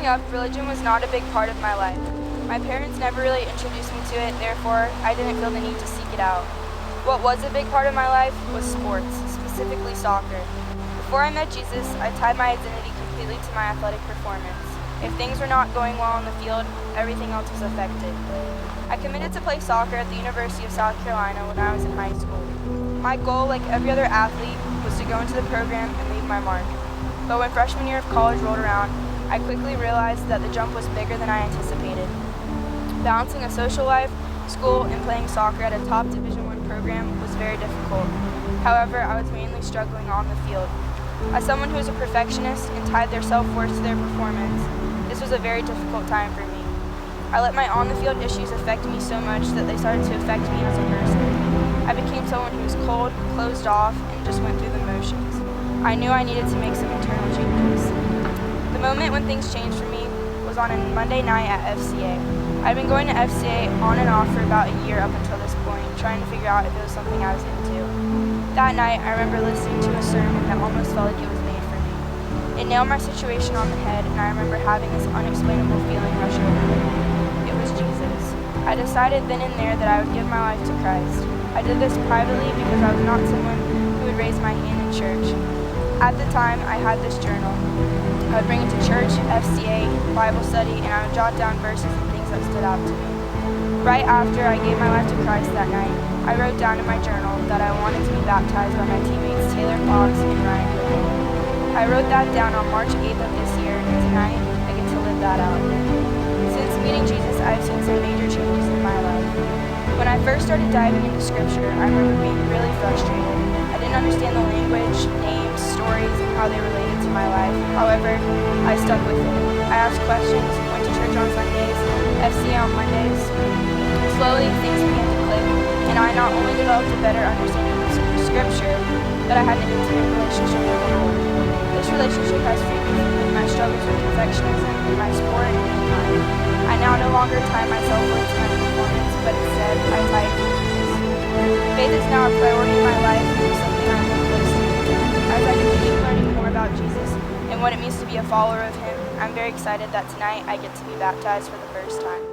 Growing up, religion was not a big part of my life. My parents never really introduced me to it, therefore, I didn't feel the need to seek it out. What was a big part of my life was sports, specifically soccer. Before I met Jesus, I tied my identity completely to my athletic performance. If things were not going well on the field, everything else was affected. I committed to play soccer at the University of South Carolina when I was in high school. My goal, like every other athlete, was to go into the program and leave my mark. But when freshman year of college rolled around, I quickly realized that the jump was bigger than I anticipated. Balancing a social life, school, and playing soccer at a top Division I program was very difficult. However, I was mainly struggling on the field. As someone who is a perfectionist and tied their self-worth to their performance, this was a very difficult time for me. I let my on-the-field issues affect me so much that they started to affect me as a person. I became someone who was cold, closed off, and just went through the motions. I knew I needed to make some internal changes. The moment when things changed for me was on a Monday night at FCA. I'd been going to FCA on and off for about a year up until this point, trying to figure out if it was something I was into. That night, I remember listening to a sermon that almost felt like it was made for me. It nailed my situation on the head, and I remember having this unexplainable feeling rush over me. It was Jesus. I decided then and there that I would give my life to Christ. I did this privately because I was not someone who would raise my hand in church. At the time, I had this journal. I would bring it to church, FCA, Bible study, and I would jot down verses and things that stood out to me. Right after I gave my life to Christ that night, I wrote down in my journal that I wanted to be baptized by my teammates Taylor Fox and Ryan Graham. I wrote that down on March 8th of this year, and tonight I get to live that out. Since meeting Jesus, I've seen some major changes in my life. When I first started diving into Scripture, I remember being really frustrated. I didn't understand the language, names, stories, and how they related to my life. However, I stuck with it. I asked questions, went to church on Sundays, FCA on Mondays. Slowly, things began to click, and I not only developed a better understanding of Scripture, but I had an intimate relationship with the Lord. This relationship has freed me from my struggles with perfectionism in my sport and in life. I now no longer tie myself to my performance, but instead I tie it to Jesus. Faith is now a priority in my life and is something I hold close to. As I continue learning more about Jesus and what it means to be a follower of Him, I'm very excited that tonight I get to be baptized for the first time.